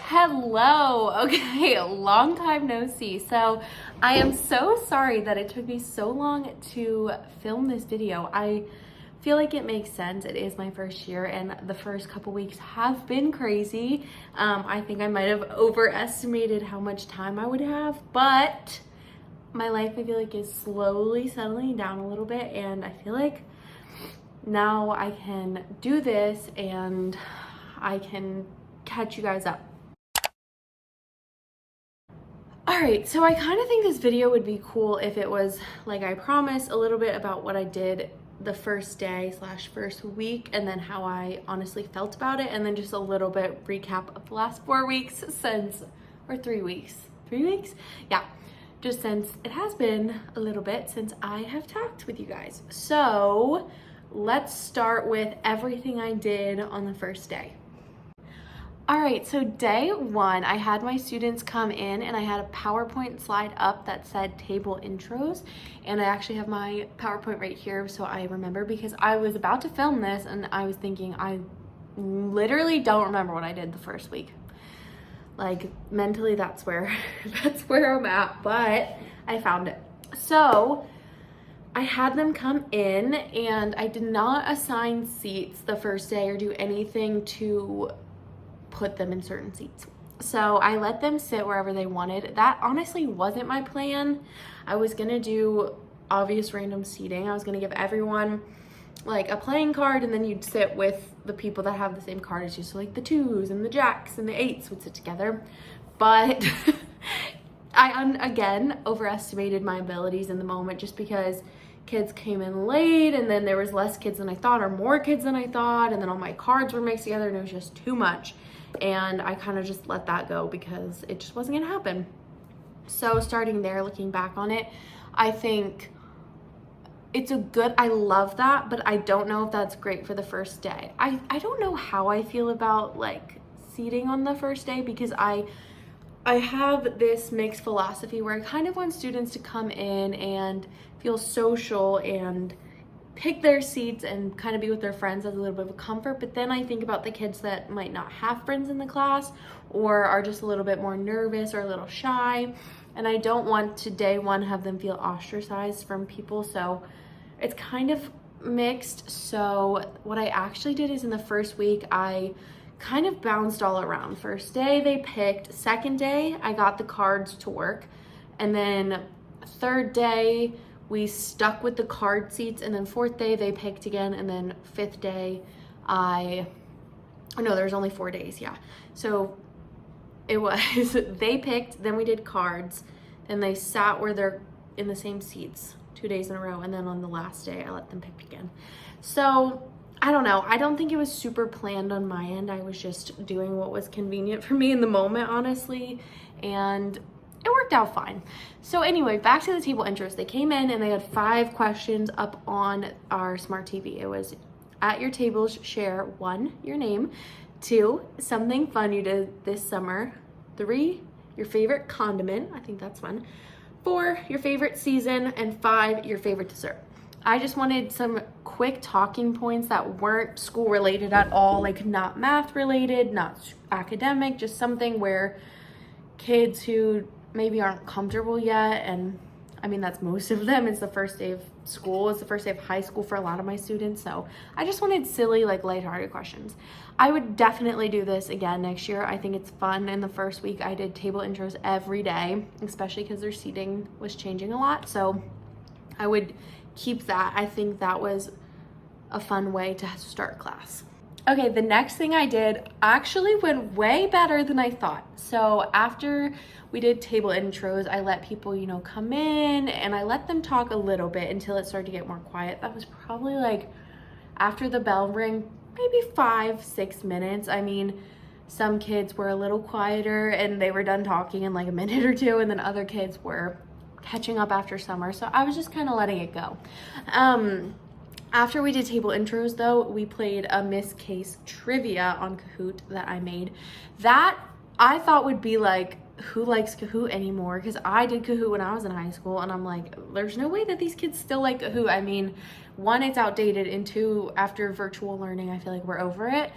Hello. Okay, long time no see. So I am so sorry that it took me so long to film this video. I feel like it makes sense. It is my first year and the first couple weeks have been crazy. I think I might have overestimated how much time I would have, but my life I feel like is slowly settling down a little bit, and I feel like now I can do this and I can catch you guys up. All right, so I kind of think this video would be cool if it was, like I promised, a little bit about what I did the first day / first week, and then how I honestly felt about it, and then just a little bit recap of the last 4 weeks or 3 weeks. 3 weeks? Yeah, just since it has been a little bit since I have talked with you guys. So let's start with everything I did on the first day. All right, so day one, I had my students come in and I had a PowerPoint slide up that said table intros. And I actually have my PowerPoint right here so I remember, because I was about to film this and I was thinking I literally don't remember what I did the first week. Like mentally, that's where I'm at, but I found it. So I had them come in and I did not assign seats the first day or do anything to put them in certain seats. So I let them sit wherever they wanted. That honestly wasn't my plan. I was gonna do obvious random seating. I was gonna give everyone like a playing card, and then you'd sit with the people that have the same card as you. So like the 2s and the jacks and the 8s would sit together. But I again overestimated my abilities in the moment, just because kids came in late and then there was less kids than I thought, or more kids than I thought, and then all my cards were mixed together and it was just too much. And I kind of just let that go because it just wasn't gonna happen. So starting there, looking back on it, I think it's I love that, but I don't know if that's great for the first day. I don't know how I feel about like seating on the first day, because I have this mixed philosophy where I kind of want students to come in and feel social and pick their seats and kind of be with their friends as a little bit of a comfort. But then I think about the kids that might not have friends in the class or are just a little bit more nervous or a little shy. And I don't want to day one have them feel ostracized from people. So it's kind of mixed. So what I actually did is in the first week, I kind of bounced all around. First day they picked, second day I got the cards to work, and then third day we stuck with the card seats, and then fourth day they picked again, and then fifth day there's only 4 days, yeah. So it was, they picked, then we did cards, then they sat where they're in the same seats 2 days in a row, and then on the last day I let them pick again. So I don't know. I don't think it was super planned on my end. I was just doing what was convenient for me in the moment, honestly, and it worked out fine. So anyway, back to the table intros. They came in and they had 5 questions up on our smart TV. It was, at your tables, share 1, your name, 2, something fun you did this summer, 3, your favorite condiment, I think that's fun, 4, your favorite season, and 5, your favorite dessert. I just wanted some quick talking points that weren't school related at all, like not math related, not academic, just something where kids who maybe aren't comfortable yet, and I mean that's most of them, it's the first day of school, it's the first day of high school for a lot of my students, so I just wanted silly, like lighthearted questions. I would definitely do this again next year. I think it's fun. In the first week I did table intros every day, especially because their seating was changing a lot, so I would keep that. I think that was a fun way to start class. Okay, the next thing I did actually went way better than I thought. So after we did table intros, I let people, come in, and I let them talk a little bit until it started to get more quiet. That was probably like after the bell rang, maybe 5-6 minutes. I mean, some kids were a little quieter and they were done talking in like a minute or two, and then other kids were catching up after summer, so I was just kind of letting it go. After we did table intros though, we played a Miss Case trivia on Kahoot that I made. That I thought would be like, who likes Kahoot anymore? Because I did Kahoot when I was in high school, and I'm like, there's no way that these kids still like Kahoot. I mean, 1, it's outdated, and 2, after virtual learning, I feel like we're over it.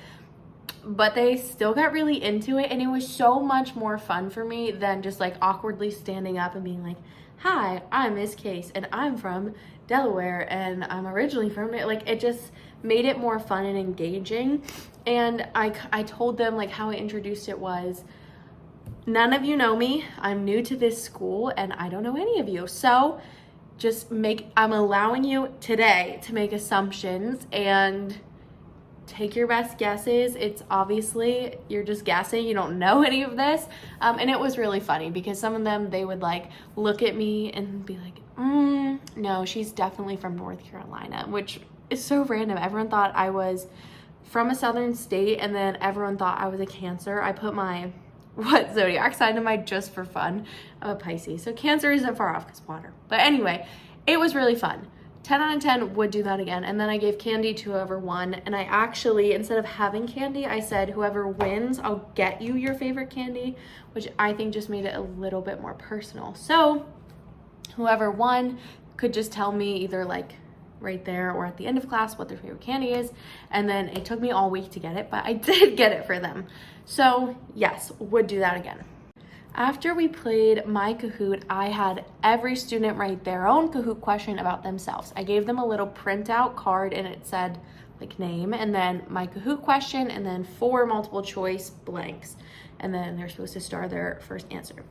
But they still got really into it, and it was so much more fun for me than just like awkwardly standing up and being like, hi, I'm Miss Case and I'm from Delaware and I'm originally from it. Like, it just made it more fun and engaging. And I told them like how I introduced it was, none of you know me, I'm new to this school and I don't know any of you, so I'm allowing you today to make assumptions and take your best guesses. It's obviously, you're just guessing, you don't know any of this. And it was really funny because some of them, they would like look at me and be like, no, she's definitely from North Carolina, which is so random. Everyone thought I was from a southern state, and then everyone thought I was a Cancer. I put my zodiac sign am I just for fun. I'm a Pisces, so Cancer isn't far off because water. But anyway, it was really fun. 10 out of 10 would do that again. And then I gave candy to whoever won. And I actually, instead of having candy, I said, whoever wins, I'll get you your favorite candy, which I think just made it a little bit more personal. So whoever won could just tell me either like right there or at the end of class what their favorite candy is. And then it took me all week to get it, but I did get it for them. So yes, would do that again. After we played my Kahoot, I had every student write their own Kahoot question about themselves. I gave them a little printout card and it said like name and then my Kahoot question and then 4 multiple choice blanks. And then they're supposed to star their first answer.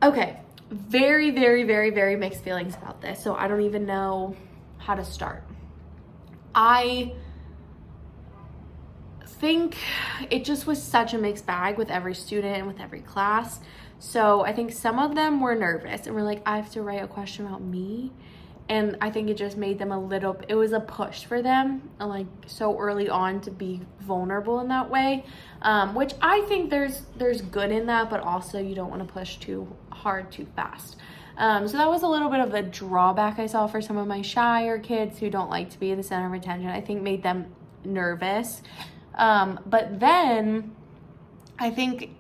Okay, very, very, very, very mixed feelings about this. So I don't even know how to start. I think it just was such a mixed bag with every student and with every class. So I think some of them were nervous and were like, I have to write a question about me. And I think it just made them it was a push for them, like so early on to be vulnerable in that way, which I think there's good in that, but also you don't want to push too hard too fast. So that was a little bit of a drawback I saw for some of my shyer kids who don't like to be the center of attention. I think made them nervous. But then I think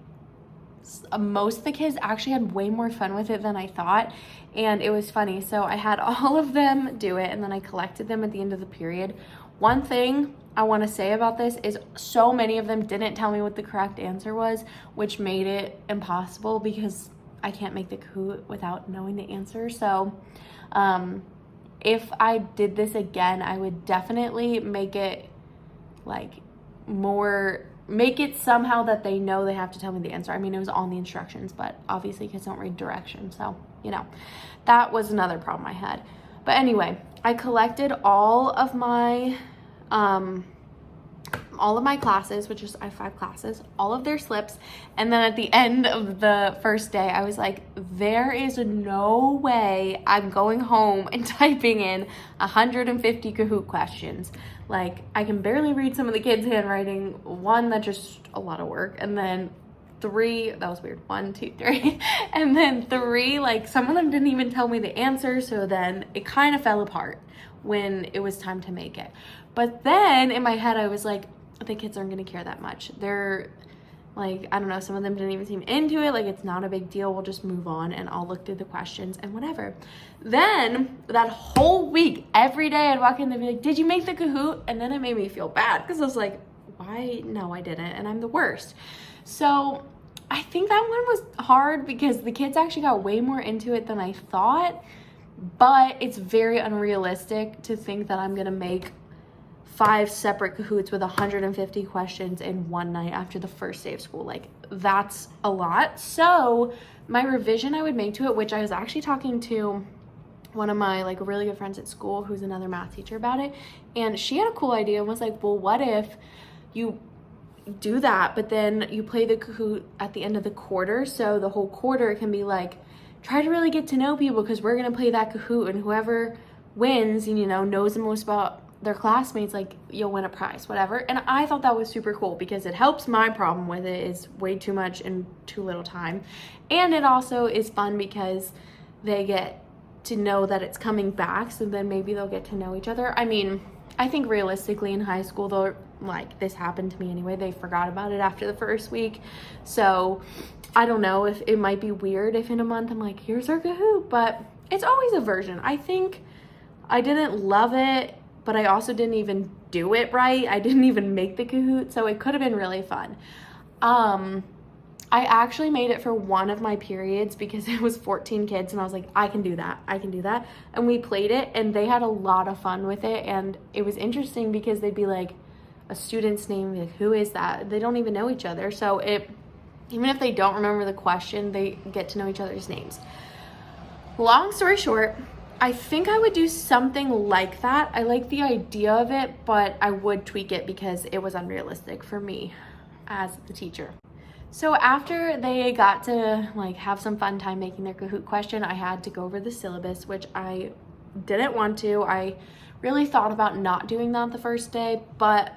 most of the kids actually had way more fun with it than I thought. And it was funny. So I had all of them do it and then I collected them at the end of the period. One thing I want to say about this is so many of them didn't tell me what the correct answer was, which made it impossible because I can't make the Kahoot without knowing the answer. So if I did this again, I would definitely make it make it somehow that they know they have to tell me the answer. I mean, it was on the instructions, but obviously kids don't read directions. So, that was another problem I had. But anyway, I collected all of my classes, which is, I have 5 classes, all of their slips. And then at the end of the first day, I was like, there is no way I'm going home and typing in 150 Kahoot questions. Like, I can barely read some of the kids' handwriting. 1, that's just a lot of work. And then 3, that was weird. 1, 2, 3. And then 3, like some of them didn't even tell me the answer. So then it kind of fell apart when it was time to make it. But then in my head, I was like, the kids aren't going to care that much. They're like, I don't know, some of them didn't even seem into it. Like, it's not a big deal. We'll just move on and I'll look through the questions and whatever. Then that whole week, every day I'd walk in and they'd be like, did you make the Kahoot? And then it made me feel bad because I was like, why? No, I didn't. And I'm the worst. So I think that one was hard because the kids actually got way more into it than I thought. But it's very unrealistic to think that I'm going to make 5 separate Kahoots with 150 questions in one night after the first day of school. Like, that's a lot. So my revision I would make to it, which I was actually talking to one of my like really good friends at school who's another math teacher about it, and she had a cool idea and was like, well, what if you do that but then you play the Kahoot at the end of the quarter, so the whole quarter can be like, try to really get to know people because we're going to play that Kahoot, and whoever wins and knows the most about their classmates, like, you'll win a prize, whatever. And I thought that was super cool because it helps. My problem with it is way too much in too little time, and it also is fun because they get to know that it's coming back, so then maybe they'll get to know each other. I mean, I think realistically in high school, though, like, this happened to me anyway, they forgot about it after the first week. So I don't know, if it might be weird if in a month I'm like, here's our Kahoot, but it's always a version. I think I didn't love it, but I also didn't even do it right. I didn't even make the Kahoot, so it could have been really fun. I actually made it for one of my periods because it was 14 kids and I was like, I can do that. And we played it and they had a lot of fun with it. And it was interesting because they'd be like, a student's name, like, who is that? They don't even know each other. So even if they don't remember the question, they get to know each other's names. Long story short, I think I would do something like that. I like the idea of it, but I would tweak it because it was unrealistic for me as the teacher. So after they got to like have some fun time making their Kahoot question, I had to go over the syllabus, which I didn't want to. I really thought about not doing that the first day, but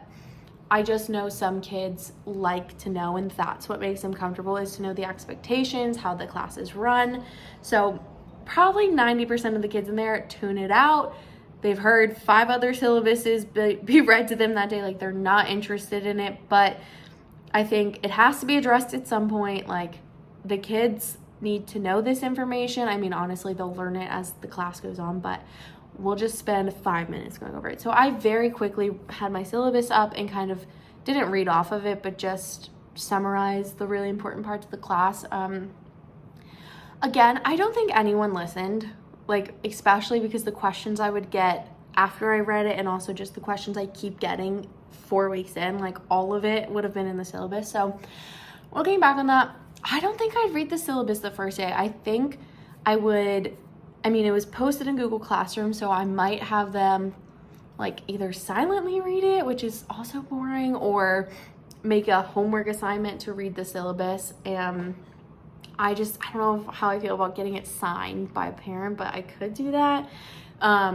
I just know some kids like to know, and that's what makes them comfortable, is to know the expectations, how the classes run. So probably 90% of the kids in there tune it out. They've heard 5 other syllabuses be read to them that day, like they're not interested in it, but I think it has to be addressed at some point. Like, the kids need to know this information. I mean, honestly, they'll learn it as the class goes on, but we'll just spend 5 minutes going over it. So I very quickly had my syllabus up and kind of didn't read off of it, but just summarized the really important parts of the class. Again, I don't think anyone listened, like, especially because the questions I would get after I read it and also just the questions I keep getting 4 weeks in, like all of it would have been in the syllabus. So looking back on that, I don't think I'd read the syllabus the first day. I think I would, it was posted in Google Classroom, so I might have them like either silently read it, which is also boring, or make a homework assignment to read the syllabus. And I don't know how I feel about getting it signed by a parent, but I could do that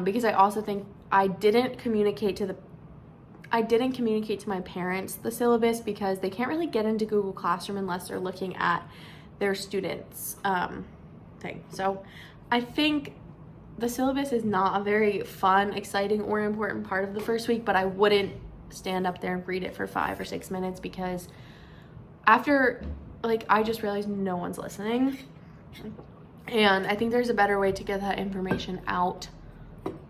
because I also think I didn't communicate to my parents the syllabus because they can't really get into Google Classroom unless they're looking at their students' thing. So I think the syllabus is not a very fun, exciting, or important part of the first week, but I wouldn't stand up there and read it for 5 or 6 minutes because after, I just realized no one's listening. And I think there's a better way to get that information out.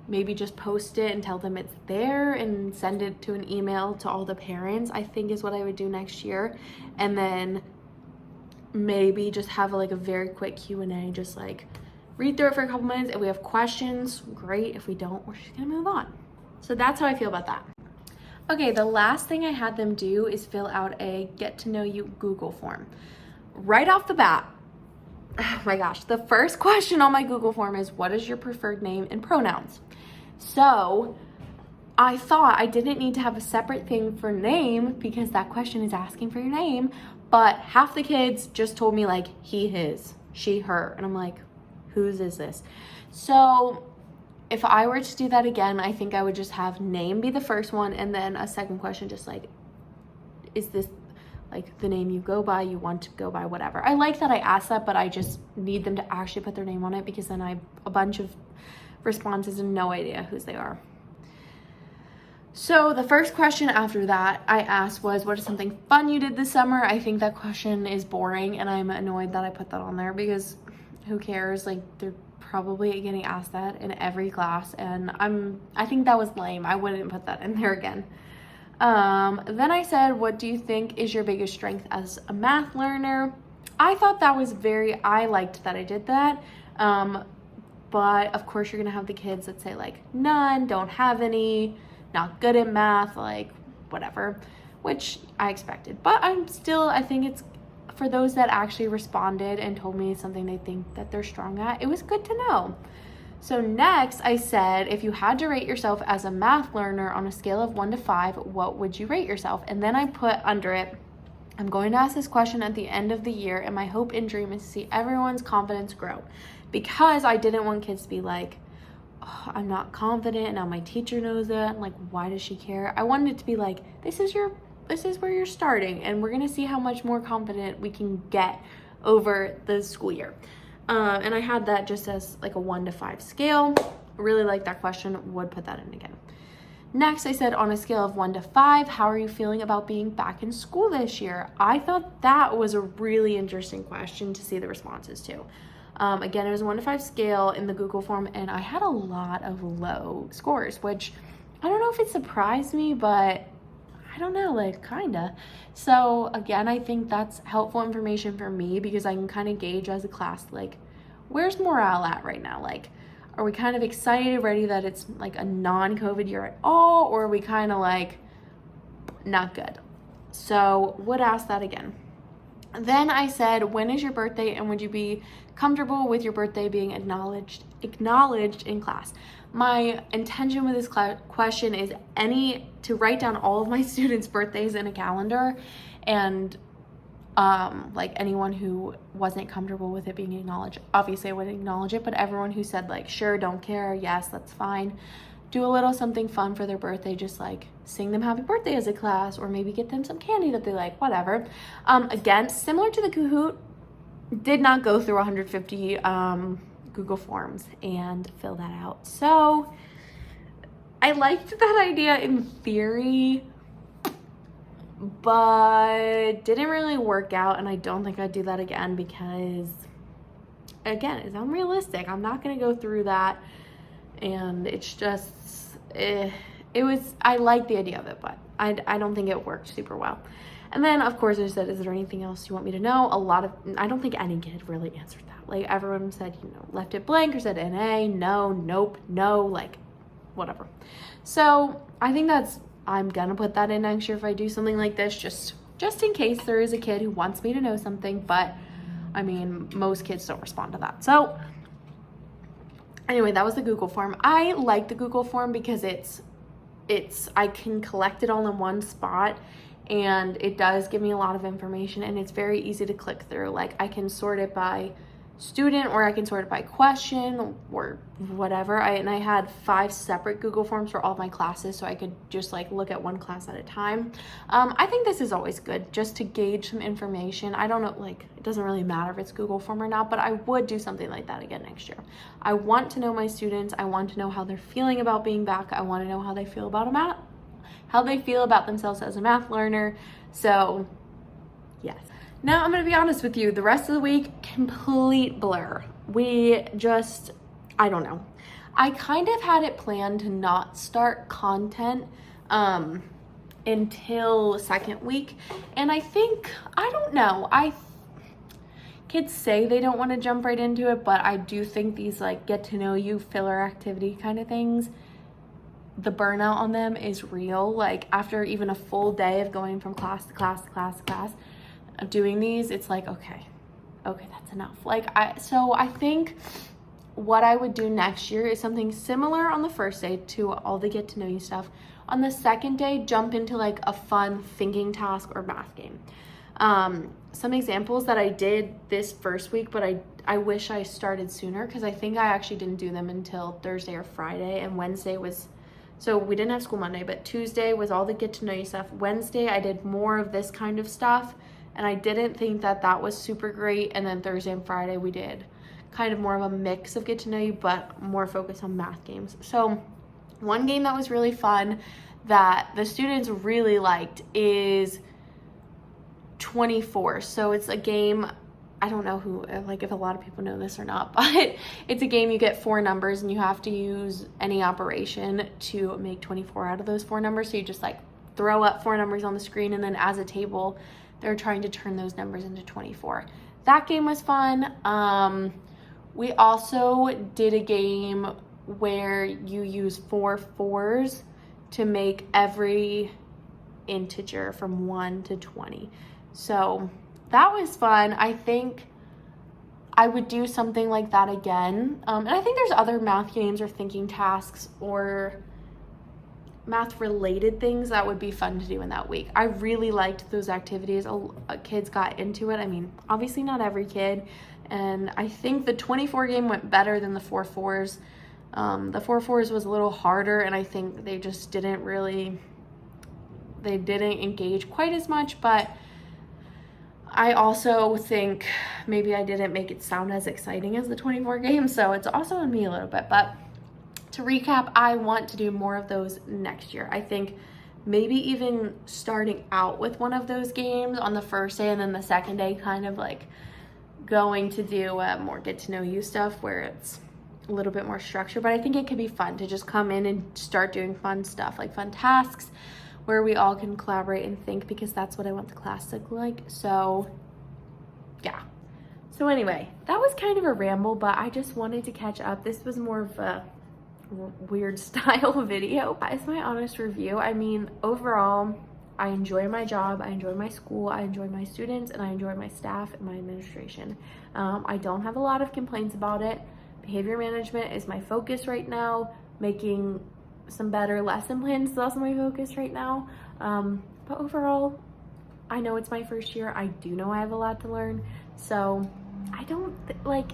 Maybe just post it and tell them it's there and send it to an email to all the parents, I think is what I would do next year. And then maybe just have a very quick Q&A, just read through it for a couple minutes. If we have questions, great. If we don't, we're just gonna move on. So that's how I feel about that. Okay, the last thing I had them do is fill out a get to know you Google form. Right off the bat, oh my gosh, the first question on my Google form is, what is your preferred name and pronouns? So I thought I didn't need to have a separate thing for name because that question is asking for your name, but half the kids just told me he, his, she, her, and I'm like, whose is this? So if I were to do that again, I think I would just have name be the first one, and then a second question just is this the name you go by, you want to go by, whatever. I like that I asked that, but I just need them to actually put their name on it because then I have a bunch of responses and no idea whose they are. So the first question after that I asked was, what is something fun you did this summer? I think that question is boring and I'm annoyed that I put that on there because who cares? They're probably getting asked that in every class, and I think that was lame. I wouldn't put that in there again. Then I said, what do you think is your biggest strength as a math learner? I thought that was I liked that I did that. But of course you're gonna have the kids that say none, don't have any, not good at math, whatever, which I expected. But I think it's for those that actually responded and told me something they think that they're strong at, it was good to know. So next I said, if you had to rate yourself as a math learner on a scale of 1 to 5, what would you rate yourself? And then I put under it, I'm going to ask this question at the end of the year, and my hope and dream is to see everyone's confidence grow. Because I didn't want kids to be oh, I'm not confident, now my teacher knows it, why does she care? I wanted it to be this is where you're starting, and we're gonna see how much more confident we can get over the school year. And I had that just as a 1 to 5 scale. Really like that question, would put that in again. Next, I said, on a scale of 1 to 5, how are you feeling about being back in school this year? I thought that was a really interesting question to see the responses to. Again, it was a 1 to 5 scale in the Google form, and I had a lot of low scores, which I don't know if it surprised me, but I don't know, like kinda. So again, I think that's helpful information for me because I can kind of gauge as a class, like, where's morale at right now? Like, are we kind of excited, ready that it's like a non-COVID year at all, or are we kind of like not good? So would ask that again. Then I said, when is your birthday, and would you be comfortable with your birthday being acknowledged in class? My intention with this question is to write down all of my students' birthdays in a calendar, and like anyone who wasn't comfortable with it being acknowledged, obviously I wouldn't acknowledge it, but everyone who said like, sure, don't care, yes, that's fine, do a little something fun for their birthday, just like sing them happy birthday as a class, or maybe get them some candy that they like, whatever. Again, similar to the Kahoot, did not go through 150 Google Forms and fill that out. So I liked that idea in theory, but didn't really work out, and I don't think I'd do that again because, again, it's unrealistic. I'm not going to go through that, and it's just, I like the idea of it, but I don't think it worked super well. And then, of course, I said, is there anything else you want me to know? I don't think any kid really answered that. Like, everyone said, left it blank or said NA, no, nope, no, like, whatever. So I think I'm gonna put that in next year if I do something like this, just in case there is a kid who wants me to know something, but I mean, most kids don't respond to that. So anyway, that was the Google form. I like the Google form because I can collect it all in one spot, and it does give me a lot of information, and it's very easy to click through. Like, I can sort it by student, or I can sort it by question, or whatever. And I had 5 separate Google Forms for all my classes, so I could just like look at one class at a time. I think this is always good just to gauge some information. I don't know, like, it doesn't really matter if it's Google Form or not, but I would do something like that again next year. I want to know my students. I want to know how they're feeling about being back. I want to know how they feel about themselves as a math learner. So yes. Now I'm gonna be honest with you, the rest of the week, complete blur. I don't know. I kind of had it planned to not start content until second week. And I don't know, kids say they don't want to jump right into it, but I do think these like get to know you filler activity kind of things, the burnout on them is real. Like, after even a full day of going from class to class to class to class, doing these, it's like, okay, that's enough. Like, so I think what I would do next year is something similar on the first day to all the get to know you stuff. On the second day, jump into like a fun thinking task or math game. Some examples that I did this first week, but I wish I started sooner, because I think I actually didn't do them until Thursday or Friday, and Wednesday was, so we didn't have school Monday, but Tuesday was all the get to know you stuff. Wednesday I did more of this kind of stuff, and I didn't think that was super great. And then Thursday and Friday we did kind of more of a mix of get to know you, but more focused on math games. So one game that was really fun that the students really liked is 24. So it's a game, I don't know if a lot of people know this or not, but it's a game you get 4 numbers and you have to use any operation to make 24 out of those 4 numbers. So you just like throw up 4 numbers on the screen, and then as a table, they're trying to turn those numbers into 24. That game was fun. We also did a game where you use 4 4s to make every integer from 1 to 20. So that was fun. I think I would do something like that again. And I think there's other math games or thinking tasks or math related things that would be fun to do in that week. I really liked those activities. Kids got into it. I mean, obviously not every kid. And I think the 24 game went better than the 4 4s. The 4 4s was a little harder, and I think they just didn't engage quite as much, but I also think maybe I didn't make it sound as exciting as the 24 game, so it's also on me a little bit. But to recap, I want to do more of those next year. I think maybe even starting out with one of those games on the first day, and then the second day kind of like going to do more get to know you stuff where it's a little bit more structure, but I think it could be fun to just come in and start doing fun stuff, like fun tasks where we all can collaborate and think, because that's what I want the class to look like. So yeah. So anyway, that was kind of a ramble, but I just wanted to catch up. This was more of a weird style video. As my honest review, I mean, overall, I enjoy my job, I enjoy my school, I enjoy my students, and I enjoy my staff and my administration. I don't have a lot of complaints about it. Behavior management is my focus right now. Making some better lesson plans is also my focus right now. But overall, I know it's my first year. I do know I have a lot to learn. So I feel like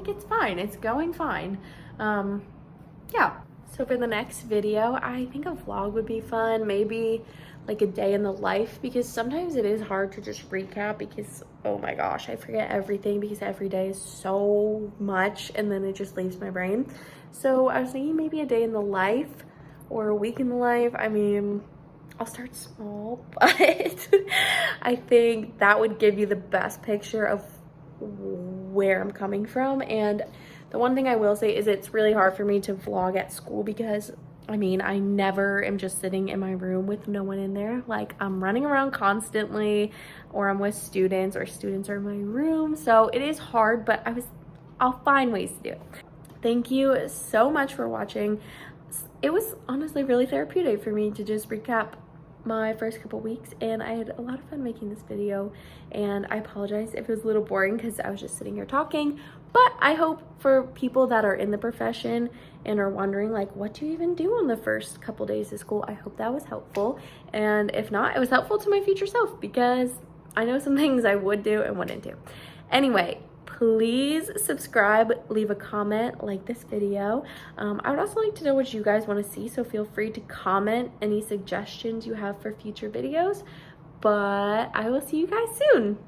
it's fine. It's going fine. Yeah. So for the next video, I think a vlog would be fun. Maybe like a day in the life, because sometimes it is hard to just recap, because oh my gosh, I forget everything because every day is so much and then it just leaves my brain. So I was thinking maybe a day in the life or a week in the life. I mean, I'll start small, but I think that would give you the best picture of where I'm coming from. And the one thing I will say is it's really hard for me to vlog at school, because I mean, I never am just sitting in my room with no one in there. Like, I'm running around constantly, or I'm with students, or students are in my room. So it is hard, but I'll find ways to do it. Thank you so much for watching. It was honestly really therapeutic for me to just recap my first couple weeks, and I had a lot of fun making this video. And I apologize if it was a little boring because I was just sitting here talking, but I hope for people that are in the profession and are wondering, like, what do you even do on the first couple days of school, I hope that was helpful. And if not, it was helpful to my future self, because I know some things I would do and wouldn't do. Anyway, please subscribe, leave a comment, like this video. I would also like to know what you guys want to see, so feel free to comment any suggestions you have for future videos. But I will see you guys soon.